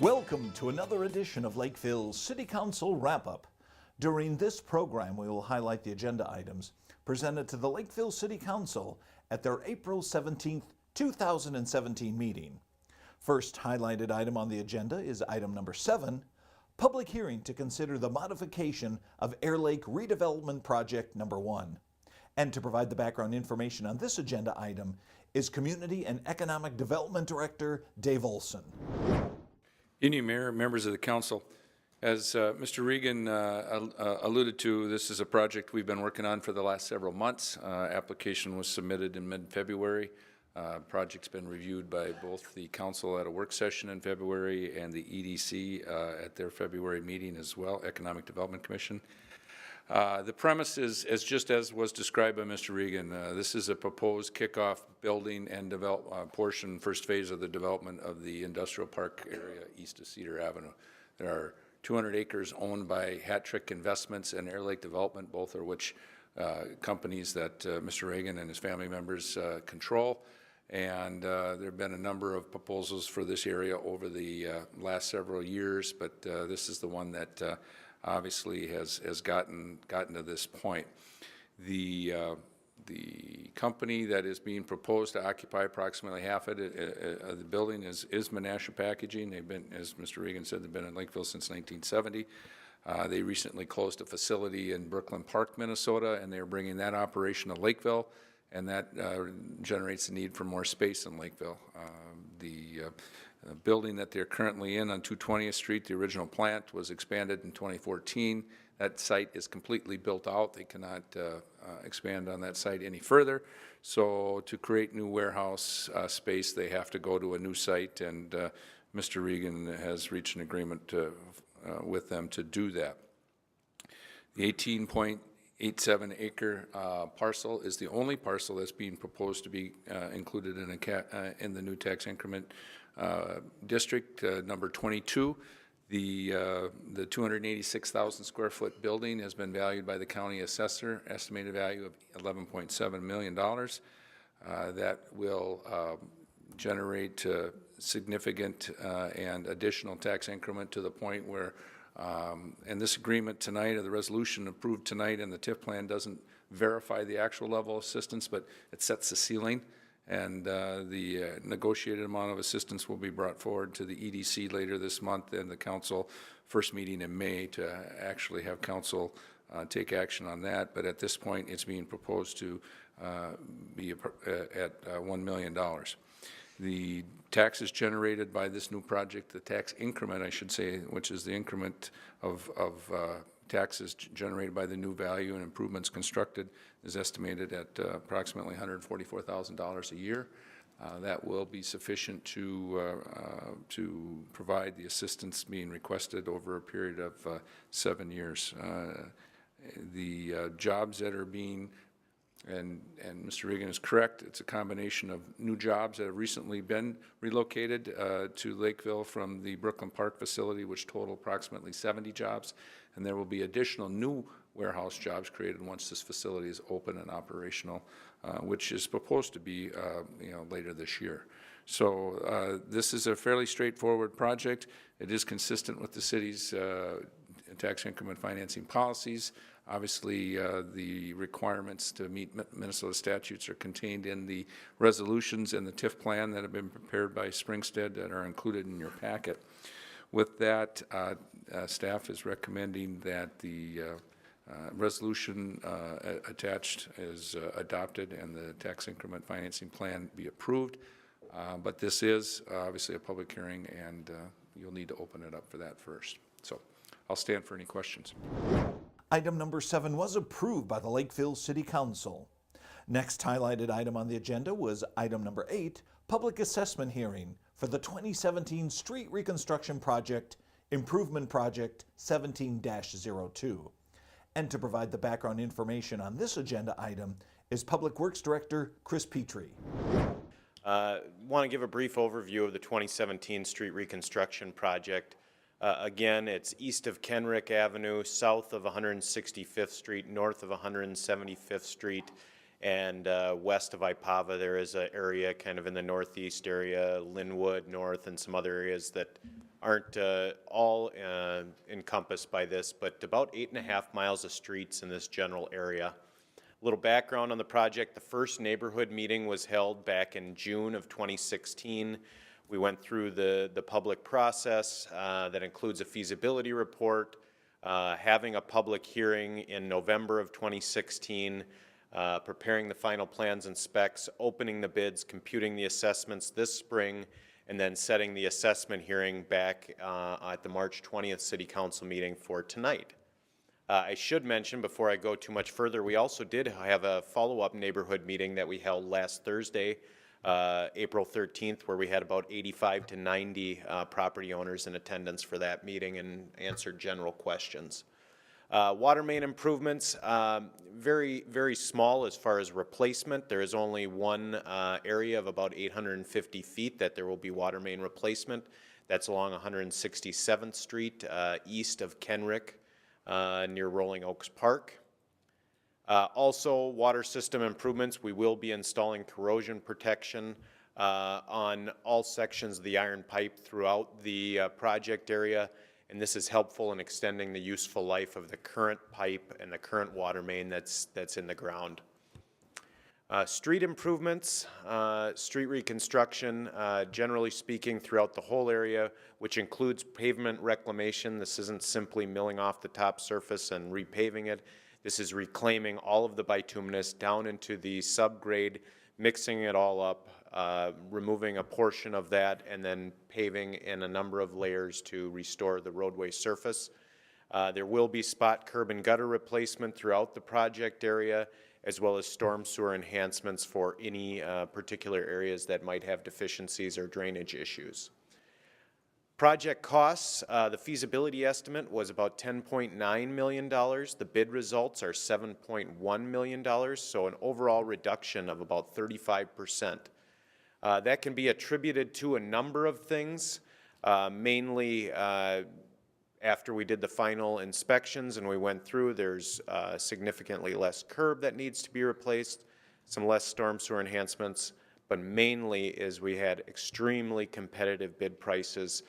Welcome to another edition of Lakeville City Council Wrap-Up. During this program, we will highlight the agenda items presented to the Lakeville City Council at their April 17th, 2017 meeting. First highlighted item on the agenda is item number 7, public hearing to consider the modification of Air Lake Redevelopment Project number 1. And to provide the background information on this agenda item is Community and Economic Development Director Dave Olson. Evening, Mayor, members of the council. As Mr. Regan alluded to, this is a project we've been working on for the last several months. Application was submitted in mid-February. Project's been reviewed by both the council at a work session in February and the EDC at their February meeting as well, Economic Development Commission. The premise is just as was described by Mr. Regan. This is a proposed kickoff building and portion, first phase of the development of the industrial park area east of Cedar Avenue. There are 200 acres owned by Hat Trick Investments and Air Lake Development, both are which companies that Mr. Regan and his family members control. And there have been a number of proposals for this area over the last several years, but this is the one that obviously has gotten to this point. The company that is being proposed to occupy approximately half of the building is Menasha Packaging. They've been, as Mr. Regan said, they've been in Lakeville since 1970. They recently closed a facility in Brooklyn Park, Minnesota, and they're bringing that operation to Lakeville, and that generates the need for more space in Lakeville. The building that they're currently in on 220th Street, the original plant, was expanded in 2014. That site is completely built out. They cannot expand on that site any further. So to create new warehouse space, they have to go to a new site, and Mr. Regan has reached an agreement with them to do that. The 18.87 acre parcel is the only parcel that's being proposed to be included in the new tax increment district number 22. The 286,000 square foot building has been valued by the county assessor, estimated value of $11.7 million. That will generate significant and additional tax increment to the point where, and this agreement tonight, or the resolution approved tonight, and the TIF plan doesn't verify the actual level of assistance, but it sets the ceiling. And the negotiated amount of assistance will be brought forward to the EDC later this month, and the council first meeting in May to actually have council take action on that. But at this point, it's being proposed to be at $1 million. The taxes generated by this new project, the tax increment, I should say, which is the increment of taxes generated by the new value and improvements constructed, is estimated at approximately $144,000 a year. That will be sufficient to provide the assistance being requested over a period of 7 years. The jobs that are being, and Mr. Regan is correct, it's a combination of new jobs that have recently been relocated to Lakeville from the Brooklyn Park facility, which total approximately 70 jobs, and there will be additional new warehouse jobs created once this facility is open and operational, which is proposed to be later this year. So this is a fairly straightforward project. It is consistent with the city's tax increment financing policies. Obviously, the requirements to meet Minnesota statutes are contained in the resolutions and the TIF plan that have been prepared by Springstead that are included in your packet. With that, staff is recommending that the resolution attached is adopted and the tax increment financing plan be approved. But this is obviously a public hearing, and you'll need to open it up for that first. So I'll stand for any questions. Item number 7 was approved by the Lakeville City Council. Next highlighted item on the agenda was item number 8, public assessment hearing for the 2017 Street Reconstruction Project, Improvement Project 17-02. And to provide the background information on this agenda item is Public Works Director Chris Petrie. Want to give a brief overview of the 2017 Street Reconstruction Project. Again, it's east of Kenrick Avenue, south of 165th Street, north of 175th Street, And west of Ipava, there is an area kind of in the northeast area, Linwood North, and some other areas that aren't all encompassed by this, but about 8.5 miles of streets in this general area. A little background on the project: the first neighborhood meeting was held back in June of 2016. We went through the public process that includes a feasibility report, having a public hearing in November of 2016, preparing the final plans and specs, opening the bids, computing the assessments this spring, and then setting the assessment hearing back at the March 20th City Council meeting for tonight. I should mention, before I go too much further, we also did have a follow-up neighborhood meeting that we held last Thursday, April 13th, where we had about 85 to 90 property owners in attendance for that meeting and answered general questions. Watermain improvements, very, very small as far as replacement. There is only one area of about 850 feet that there will be water main replacement. That's along 167th Street, east of Kenrick, near Rolling Oaks Park. Also, water system improvements. We will be installing corrosion protection on all sections of the iron pipe throughout the project area, and this is helpful in extending the useful life of the current pipe and the current water main that's in the ground. Street improvements, street reconstruction, generally speaking, throughout the whole area, which includes pavement reclamation. This isn't simply milling off the top surface and repaving it. This is reclaiming all of the bituminous down into the subgrade, mixing it all up, removing a portion of that, and then paving in a number of layers to restore the roadway surface. There will be spot curb and gutter replacement throughout the project area, as well as storm sewer enhancements for any particular areas that might have deficiencies or drainage issues. Project costs, the feasibility estimate was about $10.9 million. The bid results are $7.1 million, so an overall reduction of about 35%. That can be attributed to a number of things, mainly after we did the final inspections and we went through, there's significantly less curb that needs to be replaced, some less storm sewer enhancements, but mainly is we had extremely competitive bid prices.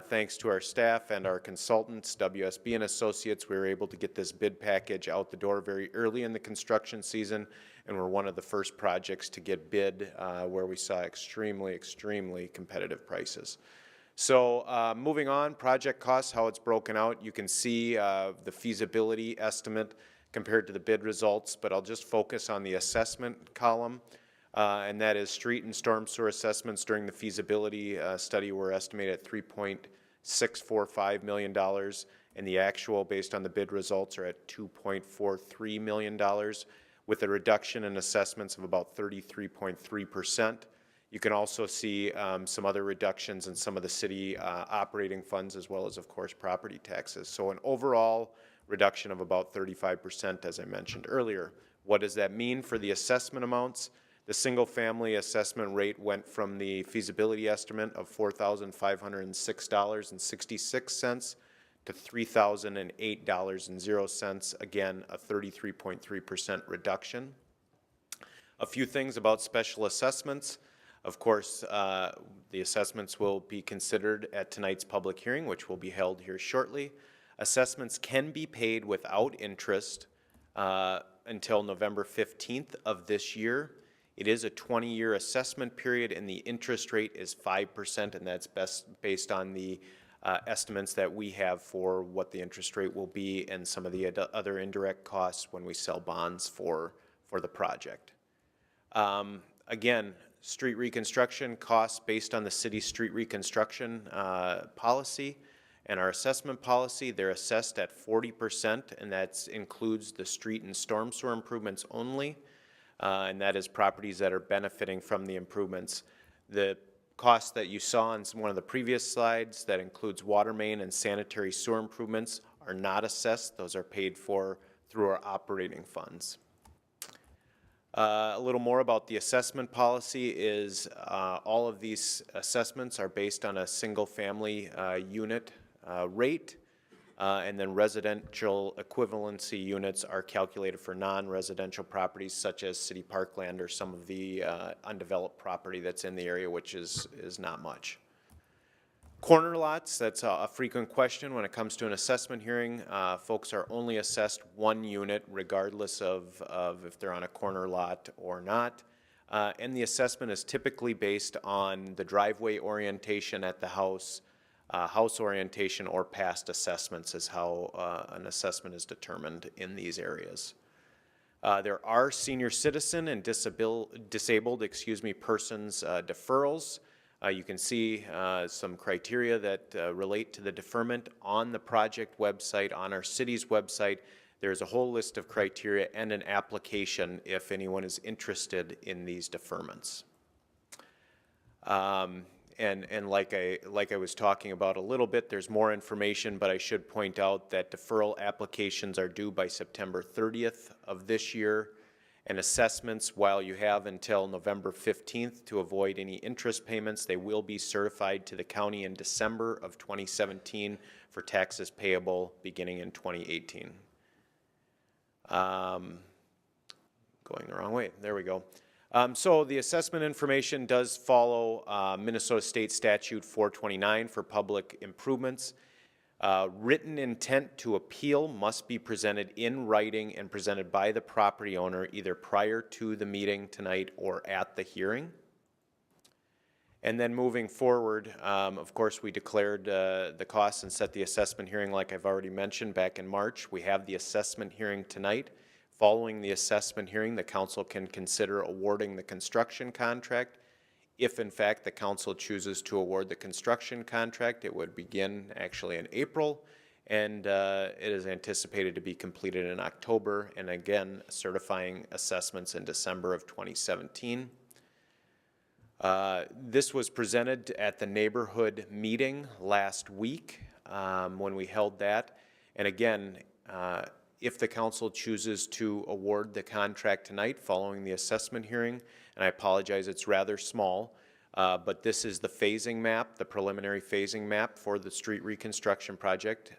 Thanks to our staff and our consultants, WSB and Associates, we were able to get this bid package out the door very early in the construction season, and we're one of the first projects to get bid where we saw extremely competitive prices. So moving on, project costs, how it's broken out. You can see the feasibility estimate compared to the bid results, but I'll just focus on the assessment column, and that is street and storm sewer assessments during the feasibility study were estimated at $3.645 million, and the actual, based on the bid results, are at $2.43 million, with a reduction in assessments of about 33.3%. You can also see some other reductions in some of the city operating funds, as well as, of course, property taxes. So an overall reduction of about 35%, as I mentioned earlier. What does that mean for the assessment amounts? The single-family assessment rate went from the feasibility estimate of $4,506.66 to $3,008.00, again, a 33.3% reduction. A few things about special assessments. Of course, the assessments will be considered at tonight's public hearing, which will be held here shortly. Assessments can be paid without interest until November 15th of this year. It is a 20-year assessment period, and the interest rate is 5%, and that's based on the estimates that we have for what the interest rate will be and some of the other indirect costs when we sell bonds for the project. Again, street reconstruction costs based on the city's street reconstruction policy and our assessment policy. They're assessed at 40%, and that includes the street and storm sewer improvements only, and that is properties that are benefiting from the improvements. The costs that you saw on one of the previous slides, that includes water main and sanitary sewer improvements, are not assessed. Those are paid for through our operating funds. A little more about the assessment policy is all of these assessments are based on a single family unit rate. And then residential equivalency units are calculated for non-residential properties such as city parkland or some of the undeveloped property that's in the area, which is not much. Corner lots, that's a frequent question when it comes to an assessment hearing. Folks are only assessed one unit regardless of if they're on a corner lot or not. And the assessment is typically based on the driveway orientation at the house, house orientation, or past assessments is how an assessment is determined in these areas. There are senior citizen and disabled persons deferrals. You can see some criteria that relate to the deferment on the project website, on our city's website. There's a whole list of criteria and an application if anyone is interested in these deferments. And like I was talking about a little bit, there's more information, but I should point out that deferral applications are due by September 30th of this year. And assessments, while you have until November 15th to avoid any interest payments, they will be certified to the county in December of 2017 for taxes payable beginning in 2018. Going the wrong way. There we go. So the assessment information does follow Minnesota State Statute 429 for public improvements. Written intent to appeal must be presented in writing and presented by the property owner either prior to the meeting tonight or at the hearing. And then moving forward, of course, we declared the costs and set the assessment hearing like I've already mentioned back in March. We have the assessment hearing tonight. Following the assessment hearing, the council can consider awarding the construction contract. If in fact the council chooses to award the construction contract, it would begin actually in April, and it is anticipated to be completed in October, and again certifying assessments in December of 2017. This was presented at the neighborhood meeting last week when we held that, and again if the council chooses to award the contract tonight following the assessment hearing, and I apologize, it's rather small, but this is the phasing map, the preliminary phasing map for the street reconstruction project.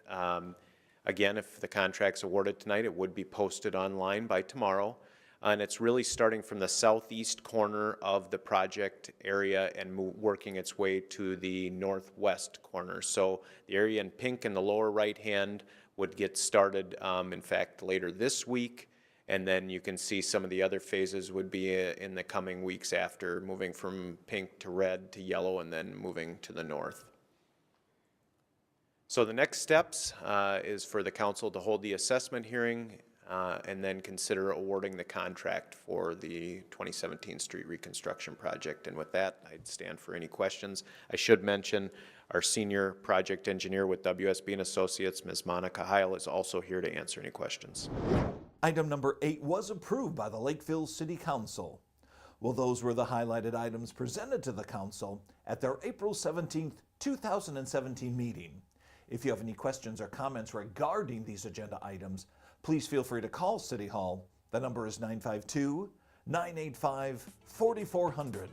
Again, if the contract's awarded tonight, it would be posted online by tomorrow. And it's really starting from the southeast corner of the project area and working its way to the northwest corner. So the area in pink in the lower right hand would get started, in fact, later this week. And then you can see some of the other phases would be in the coming weeks after, moving from pink to red to yellow and then moving to the north. So the next steps is for the council to hold the assessment hearing and then consider awarding the contract for the 2017 street reconstruction project. And with that, I'd stand for any questions. I should mention our senior project engineer with WSB & Associates, Ms. Monica Heil, is also here to answer any questions. Item number 8 was approved by the Lakeville City Council. Well, those were the highlighted items presented to the council at their April 17th, 2017 meeting. If you have any questions or comments regarding these agenda items, please feel free to call City Hall. The number is 952-985-4400.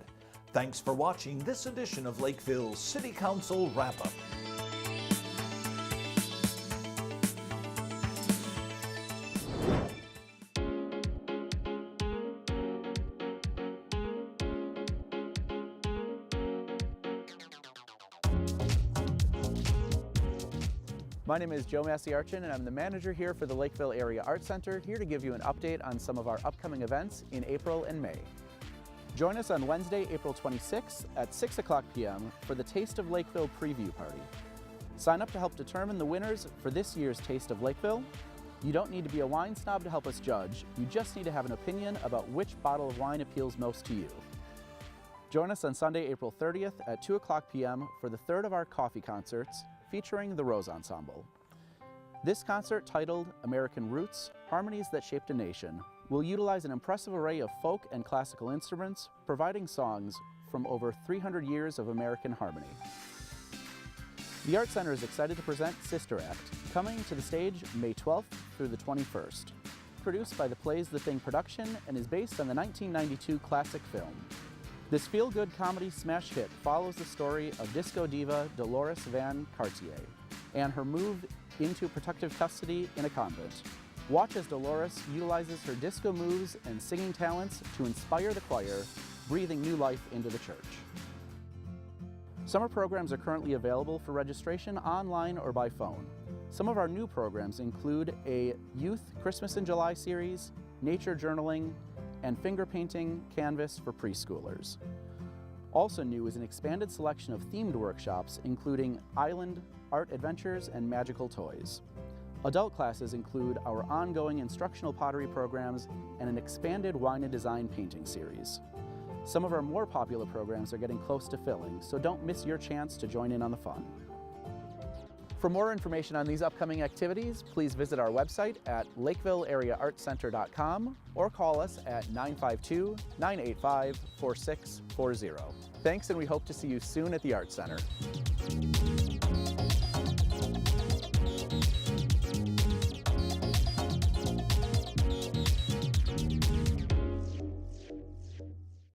Thanks for watching this edition of Lakeville City Council Wrap-Up. My name is Joe Massey-Archin, and I'm the manager here for the Lakeville Area Art Center, here to give you an update on some of our upcoming events in April and May. Join us on Wednesday, April 26th at 6 o'clock p.m. for the Taste of Lakeville preview party. Sign up to help determine the winners for this year's Taste of Lakeville. You don't need to be a wine snob to help us judge. You just need to have an opinion about which bottle of wine appeals most to you. Join us on Sunday, April 30th at 2 o'clock p.m. for the third of our coffee concerts featuring the Rose Ensemble. This concert, titled American Roots, Harmonies That Shaped a Nation, will utilize an impressive array of folk and classical instruments, providing songs from over 300 years of American harmony. The Art Center is excited to present Sister Act, coming to the stage May 12th through the 21st. Produced by the Plays the Thing production and is based on the 1992 classic film. This feel-good comedy smash hit follows the story of disco diva Dolores Van Cartier and her move into protective custody in a convent. Watch as Dolores utilizes her disco moves and singing talents to inspire the choir, breathing new life into the church. Summer programs are currently available for registration online or by phone. Some of our new programs include a Youth Christmas in July series, nature journaling, and finger painting canvas for preschoolers. Also new is an expanded selection of themed workshops, including island art adventures and magical toys. Adult classes include our ongoing instructional pottery programs and an expanded wine and design painting series. Some of our more popular programs are getting close to filling, so don't miss your chance to join in on the fun. For more information on these upcoming activities, please visit our website at lakevilleareaartcenter.com or call us at 952-985-4640. Thanks, and we hope to see you soon at the Art Center.